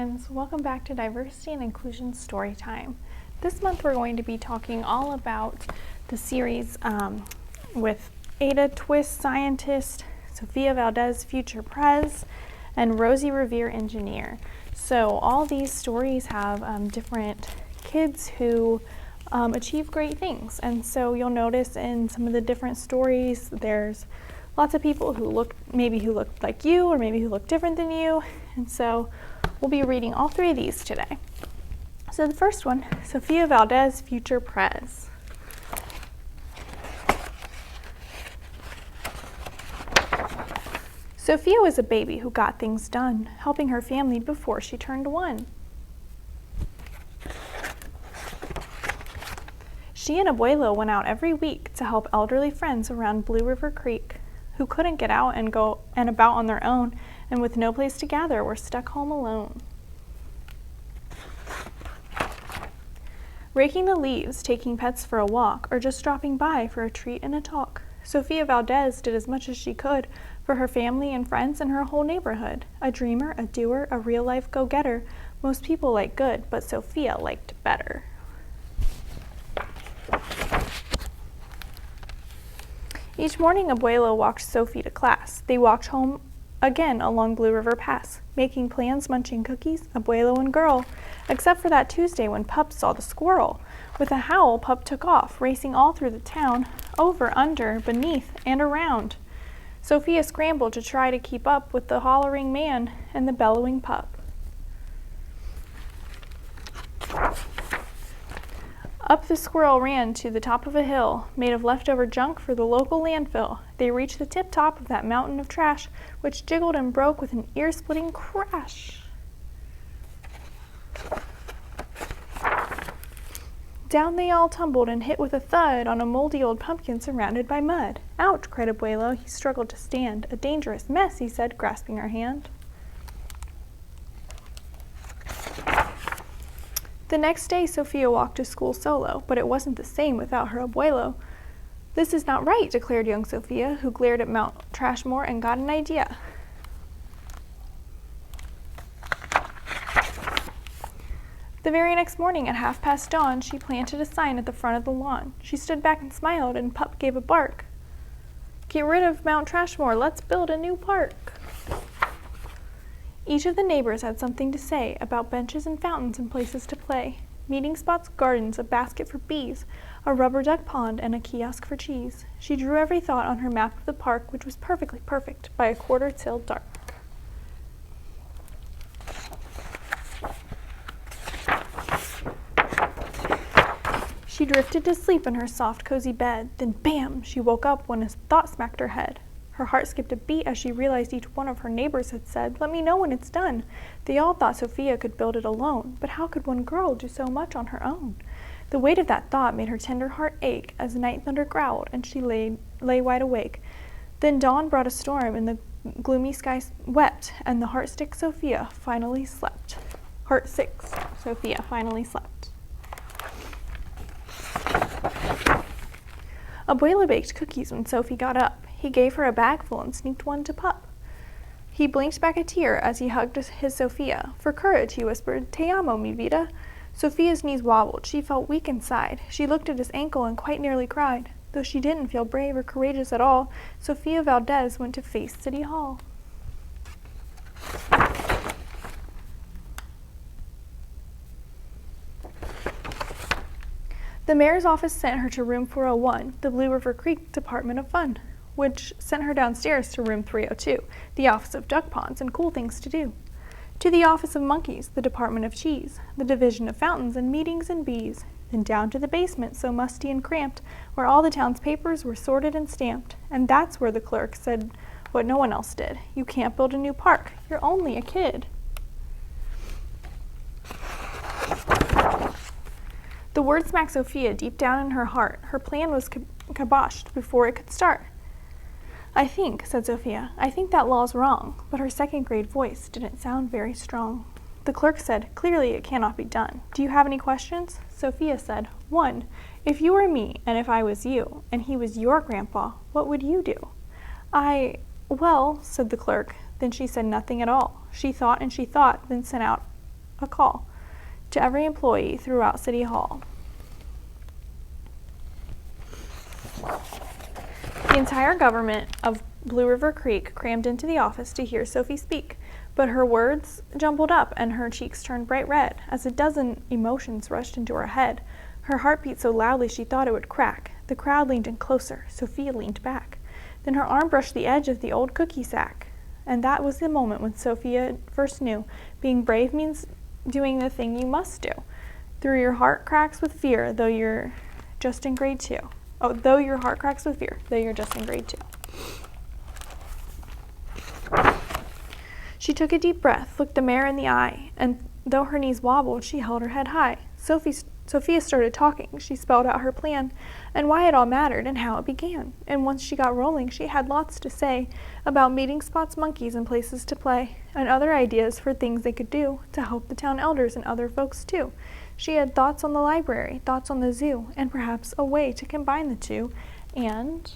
friends, welcome back to Diversity and Inclusion Storytime. This month we're going to be talking all about the series with Aydah Twist, scientist, Sofia Valdez, future prez, and Rosie, Revere, engineer. So all these stories have different kids who achieve great things, and so you'll notice in some of the different stories there's lots of people who look like you, or maybe who look different than you, and so we'll be reading all three of these today. So the first one, Sofia Valdez, future prez. Sofia was a baby who got things done, helping her family before she turned 1. She and Abuelo went out every week to help elderly friends around Blue River Creek who couldn't get out and go and about on their own, and with no place to gather were stuck home alone. Raking the leaves, taking pets for a walk, or just dropping by for a treat and a talk, Sofia Valdez did as much as she could for her family and friends and her whole neighborhood. A dreamer, a doer, a real-life go-getter. Most people like good, but Sofia liked better. Each morning, Abuelo walked Sophie to class. They walked home again along Blue River Pass, making plans, munching cookies, Abuelo and girl, except for that Tuesday when Pup saw the squirrel. With a howl, Pup took off, racing all through the town, over, under, beneath, and around. Sofia scrambled to try to keep up with the hollering man and the bellowing pup. Up the squirrel ran to the top of a hill, made of leftover junk for the local landfill. They reached the tip-top of that mountain of trash, which jiggled and broke with an ear-splitting crash. Down they all tumbled and hit with a thud on a moldy old pumpkin surrounded by mud. "Ouch," cried Abuelo. He struggled to stand. "A dangerous mess," he said, grasping her hand. The next day, Sofia walked to school solo, but it wasn't the same without her Abuelo. "This is not right," declared young Sofia, who glared at Mount Trashmore and got an idea. The very next morning at dawn, she planted a sign at the front of the lawn. She stood back and smiled, and Pup gave a bark. "Get rid of Mount Trashmore, let's build a new park." Each of the neighbors had something to say about benches and fountains and places to play, meeting spots, gardens, a basket for bees, a rubber duck pond, and a kiosk for cheese. She drew every thought on her map of the park, which was perfectly perfect, by a quarter till dark. She drifted to sleep in her soft, cozy bed. Then, bam! She woke up when a thought smacked her head. Her heart skipped a beat as she realized each one of her neighbors had said, "Let me know when it's done." They all thought Sofia could build it alone, but how could one girl do so much on her own? The weight of that thought made her tender heart ache as night thunder growled, and she lay wide awake. Then dawn brought a storm, and the gloomy sky wept, and the heart-sick Sofia finally slept. Sofia finally slept. Abuelo baked cookies when Sophie got up. He gave her a bag full and sneaked one to Pup. He blinked back a tear as he hugged his Sofia. "For courage," he whispered. "Te amo, mi vida." Sofia's knees wobbled. She felt weak inside. She looked at his ankle and quite nearly cried. Though she didn't feel brave or courageous at all, Sofia Valdez went to face City Hall. The mayor's office sent her to room 401, the Blue River Creek Department of Fun, which sent her downstairs to room 302, the office of duck ponds and cool things to do, to the office of monkeys, the department of cheese, the division of fountains and meetings and bees, then down to the basement so musty and cramped, where all the town's papers were sorted and stamped. And that's where the clerk said what no one else did: "You can't build a new park. You're only a kid." The word smacked Sofia deep down in her heart. Her plan was kiboshed before it could start. "I think," said Sofia, "I think that law's wrong," but her second-grade voice didn't sound very strong. The clerk said, "Clearly it cannot be done. Do you have any questions?" Sofia said, "1. If you were me, and if I was you, and he was your grandpa, what would you do?" "Well," said the clerk. Then she said nothing at all. She thought and she thought, then sent out a call to every employee throughout City Hall. The entire government of Blue River Creek crammed into the office to hear Sophie speak, but her words jumbled up and her cheeks turned bright red as a dozen emotions rushed into her head. Her heart beat so loudly she thought it would crack. The crowd leaned in closer. Sophia leaned back. Then her arm brushed the edge of the old cookie sack. And that was the moment when Sophia first knew being brave means doing the thing you must do. Through your heart cracks with fear, though you're just in grade 2. Oh, though your heart cracks with fear, though you're just in grade 2. She took a deep breath, looked the mayor in the eye, and though her knees wobbled, she held her head high. Sophia started talking. She spelled out her plan and why it all mattered and how it began. And once she got rolling, she had lots to say about meeting spots, monkeys, and places to play, and other ideas for things they could do to help the town elders and other folks too. She had thoughts on the library, thoughts on the zoo, and perhaps a way to combine the two. And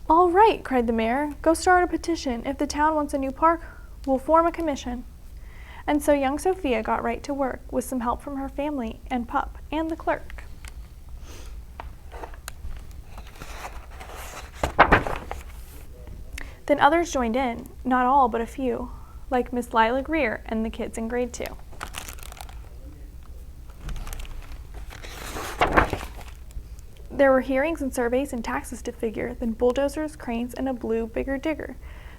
all right, cried the mayor, go start a petition. If the town wants a new park, we'll form a commission. And so young Sophia got right to work with some help from her family and pup and the clerk. Then others joined in, not all but a few, like Miss Lila Greer and the kids in grade 2. There were hearings and surveys and taxes to figure, then bulldozers, cranes, and a blue, bigger digger.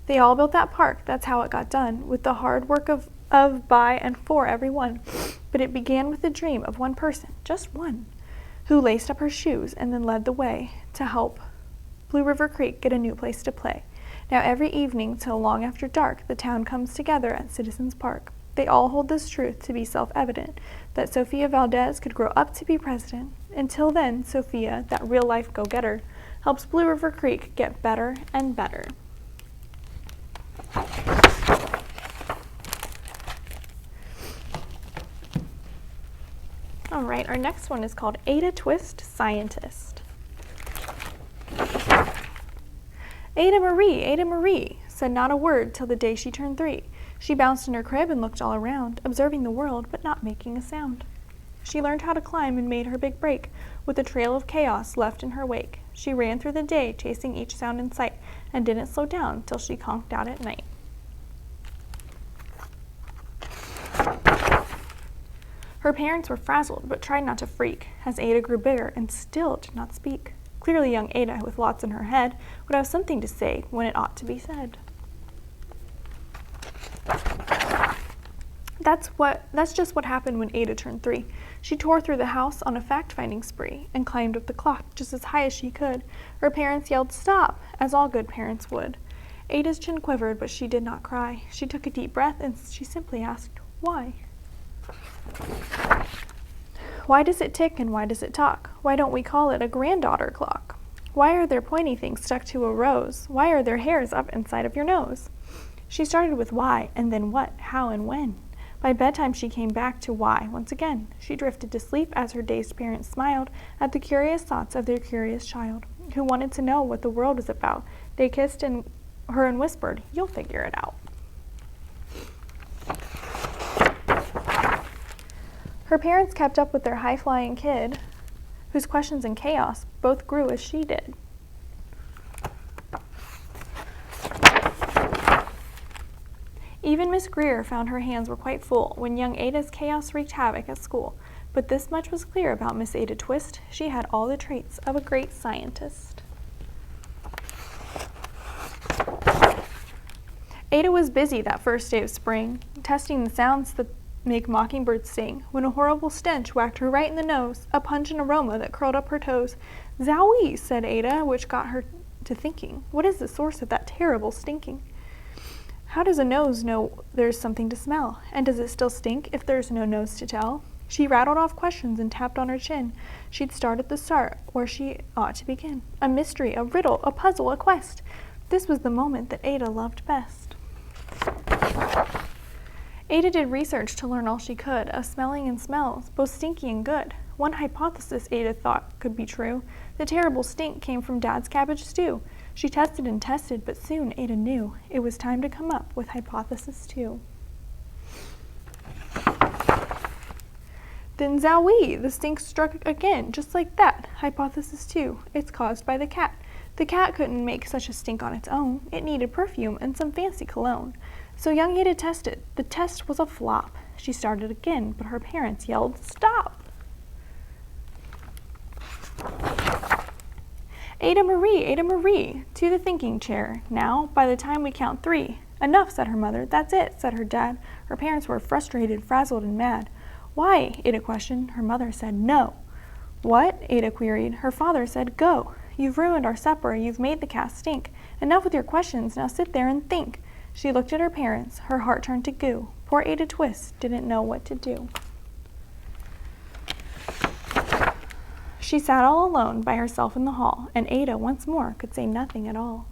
They all built that park, that's how it got done, with the hard work of, by, and for everyone. But it began with the dream of one person, just one, who laced up her shoes and then led the way to help Blue River Creek get a new place to play. Now every evening till long after dark, the town comes together at Citizens Park. They all hold this truth to be self-evident, that Sofia Valdez could grow up to be president. Until then, Sophia, that real-life go-getter, helps Blue River Creek get better and better. All right, our next one is called Aydah Twist, Scientist. Aydah Marie, said not a word till the day she turned 3. She bounced in her crib and looked all around, observing the world but not making a sound. She learned how to climb and made her big break, with a trail of chaos left in her wake. She ran through the day, chasing each sound in sight, and didn't slow down till she conked out at night. Her parents were frazzled, but tried not to freak, as Aydah grew bigger and still did not speak. Clearly young Aydah, with lots in her head, would have something to say when it ought to be said. That's just what happened when Aydah turned 3. She tore through the house on a fact-finding spree and climbed up the clock just as high as she could. Her parents yelled, "Stop!" as all good parents would. Aydah's chin quivered, but she did not cry. She took a deep breath and she simply asked, "Why?" Why does it tick and why does it talk? Why don't we call it a granddaughter clock? Why are there pointy things stuck to a rose? Why are there hairs up inside of your nose? She started with why, and then what, how, and when. By bedtime she came back to why once again. She drifted to sleep as her dazed parents smiled at the curious thoughts of their curious child, who wanted to know what the world was about. They kissed her and whispered, "You'll figure it out." Her parents kept up with their high-flying kid, whose questions and chaos both grew as she did. Even Miss Greer found her hands were quite full when young Aydah's chaos wreaked havoc at school. But this much was clear about Miss Aydah Twist: she had all the traits of a great scientist. Aydah was busy that first day of spring, testing the sounds that make mockingbirds sing, when a horrible stench whacked her right in the nose, a pungent aroma that curled up her toes. "Zowie," said Aydah, which got her to thinking, what is the source of that terrible stinking? How does a nose know there's something to smell? And does it still stink if there's no nose to tell? She rattled off questions and tapped on her chin. She'd start at the start, where she ought to begin. A mystery, a riddle, a puzzle, a quest. This was the moment that Aydah loved best. Aydah did research to learn all she could of smelling and smells, both stinky and good. One hypothesis Aydah thought could be true. The terrible stink came from Dad's cabbage stew. She tested and tested, but soon Aydah knew it was time to come up with hypothesis 2. Then zowie! The stink struck again, just like that. Hypothesis 2. It's caused by the cat. The cat couldn't make such a stink on its own. It needed perfume and some fancy cologne. So young Aydah tested. The test was a flop. She started again, but her parents yelled, "Stop!" Aydah Marie, to the thinking chair. Now, by the time we count 3. Enough, said her mother. That's it, said her dad. Her parents were frustrated, frazzled, and mad. Why? Aydah questioned. Her mother said, no. What? Aydah queried. Her father said, go. You've ruined our supper. You've made the cat stink. Enough with your questions. Now sit there and think. She looked at her parents. Her heart turned to goo. Poor Aydah Twist didn't know what to do. She sat all alone by herself in the hall, and Aydah once more could say nothing at all.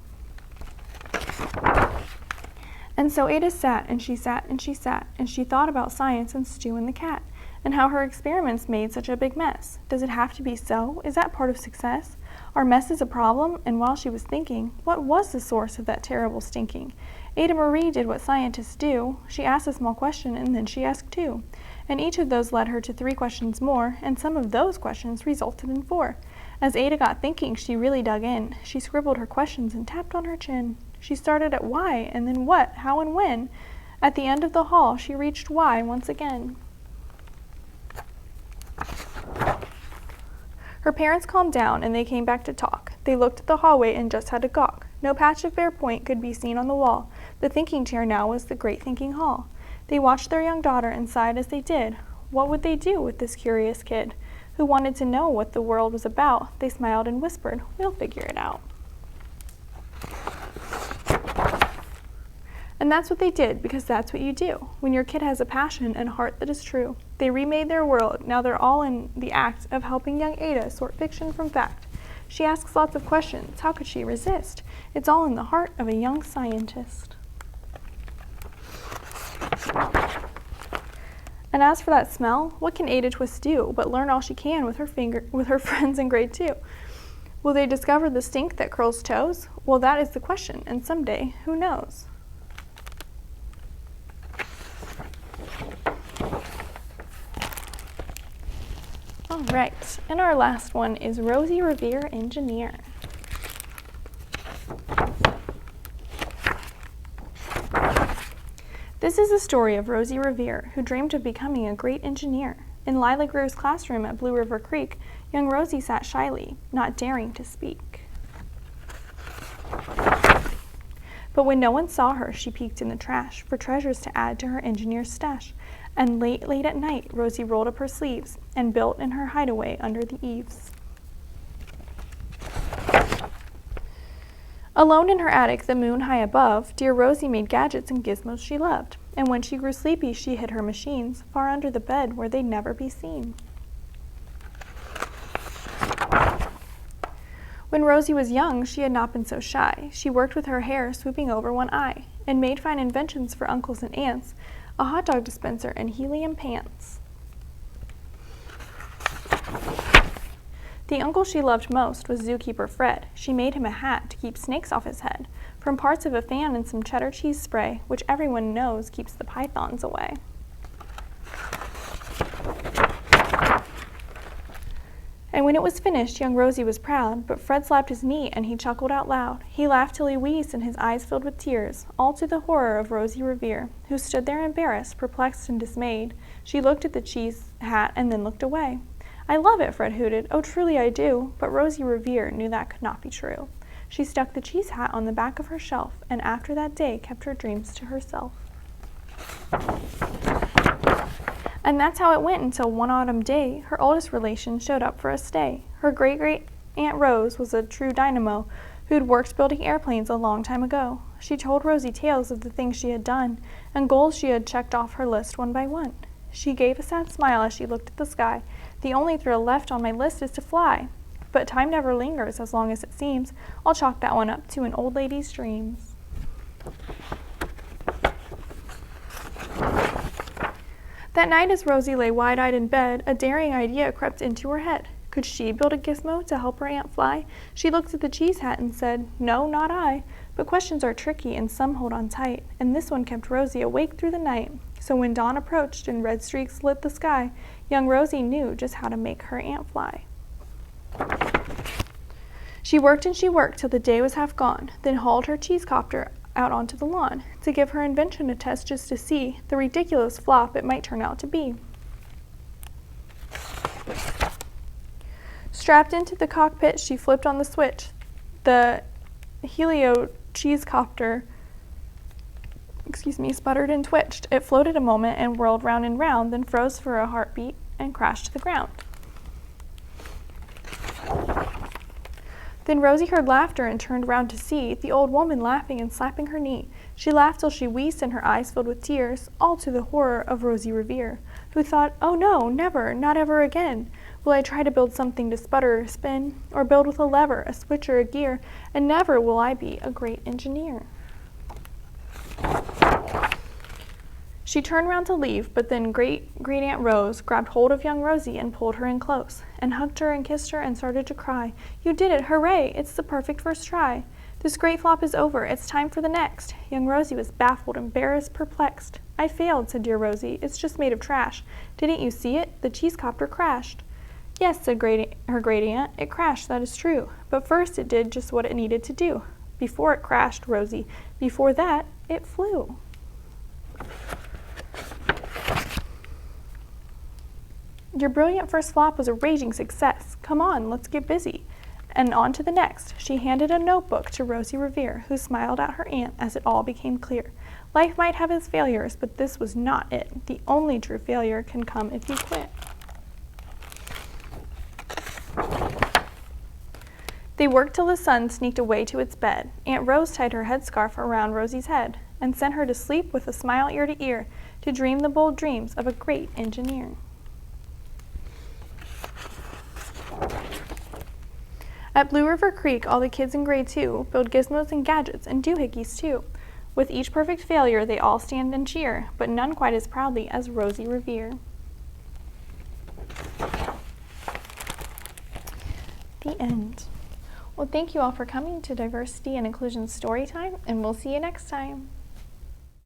And so Aydah sat, and she sat, and she sat, and she thought about science and Stu and the cat, and how her experiments made such a big mess. Does it have to be so? Is that part of success? Are messes a problem? And while she was thinking, what was the source of that terrible stinking? Aydah Marie did what scientists do. She asked a small question, and then she asked 2. And each of those led her to 3 questions more, and some of those questions resulted in 4. As Aydah got thinking, she really dug in. She scribbled her questions and tapped on her chin. She started at why, and then what, how, and when. At the end of the hall, she reached why once again. Her parents calmed down, and they came back to talk. They looked at the hallway and just had to gawk. No patch of bare point could be seen on the wall. The thinking chair now was the great thinking hall. They watched their young daughter and sighed as they did. What would they do with this curious kid who wanted to know what the world was about? They smiled and whispered, we'll figure it out. And that's what they did, because that's what you do when your kid has a passion and heart that is true. They remade their world. Now they're all in the act of helping young Aydah sort fiction from fact. She asks lots of questions. How could she resist? It's all in the heart of a young scientist. And as for that smell, what can Aydah Twist do but learn all she can with her friends in grade 2? Will they discover the stink that curls toes? Well, that is the question, and someday, who knows? All right, and our last one is Rosie, Revere, Engineer. This is the story of Rosie Revere, who dreamed of becoming a great engineer. In Lila Greer's classroom at Blue River Creek, young Rosie sat shyly, not daring to speak. But when no one saw her, she peeked in the trash for treasures to add to her engineer's stash. And late at night, Rosie rolled up her sleeves and built in her hideaway under the eaves. Alone in her attic, the moon high above, dear Rosie made gadgets and gizmos she loved. And when she grew sleepy, she hid her machines far under the bed where they'd never be seen. When Rosie was young, she had not been so shy. She worked with her hair swooping over one eye and made fine inventions for uncles and aunts, a hot dog dispenser and helium pants. The uncle she loved most was zookeeper Fred. She made him a hat to keep snakes off his head, from parts of a fan and some cheddar cheese spray, which everyone knows keeps the pythons away. And when it was finished, young Rosie was proud, but Fred slapped his knee and he chuckled out loud. He laughed till he wheezed and his eyes filled with tears, all to the horror of Rosie Revere, who stood there embarrassed, perplexed, and dismayed. She looked at the cheese hat and then looked away. I love it, Fred hooted. Oh, truly I do. But Rosie Revere knew that could not be true. She stuck the cheese hat on the back of her shelf, and after that day kept her dreams to herself. And that's how it went until one autumn day, her oldest relation showed up for a stay. Her great-great-aunt Rose was a true dynamo who'd worked building airplanes a long time ago. She told Rosie tales of the things she had done and goals she had checked off her list one by one. She gave a sad smile as she looked at the sky. The only thrill left on my list is to fly. But time never lingers as long as it seems. I'll chalk that one up to an old lady's dreams. That night as Rosie lay wide-eyed in bed, a daring idea crept into her head. Could she build a gizmo to help her aunt fly? She looked at the cheese hat and said, "No, not I." But questions are tricky and some hold on tight, and this one kept Rosie awake through the night. So when dawn approached and red streaks lit the sky, young Rosie knew just how to make her aunt fly. She worked till the day was half gone, then hauled her cheese copter out onto the lawn to give her invention a test just to see the ridiculous flop it might turn out to be. Strapped into the cockpit, she flipped on the switch. The helio cheese copter sputtered and twitched. It floated a moment and whirled round and round, then froze for a heartbeat and crashed to the ground. Then Rosie heard laughter and turned round to see the old woman laughing and slapping her knee. She laughed till she wheezed and her eyes filled with tears, all to the horror of Rosie Revere, who thought, "Oh no, never, not ever again will I try to build something to sputter or spin, or build with a lever, a switch, or a gear, and never will I be a great engineer." She turned round to leave, but then Great-Aunt Rose grabbed hold of young Rosie and pulled her in close, and hugged her and kissed her and started to cry. "You did it! Hooray! It's the perfect first try! This great flop is over. It's time for the next." Young Rosie was baffled, embarrassed, perplexed. "I failed," said dear Rosie. "It's just made of trash. Didn't you see it? The cheese copter crashed." "Yes," said her great-aunt, "it crashed, that is true. But first it did just what it needed to do. Before it crashed, Rosie, before that, it flew." "Your brilliant first flop was a raging success. Come on, let's get busy." And on to the next. She handed a notebook to Rosie Revere, who smiled at her aunt as it all became clear. Life might have its failures, but this was not it. The only true failure can come if you quit. They worked till the sun sneaked away to its bed. Aunt Rose tied her headscarf around Rosie's head and sent her to sleep with a smile ear to ear, to dream the bold dreams of a great engineer. At Blue River Creek, all the kids in grade 2 build gizmos and gadgets and doohickeys too. With each perfect failure, they all stand and cheer, but none quite as proudly as Rosie Revere. The end. Well, thank you all for coming to Diversity and Inclusion Storytime, and we'll see you next time.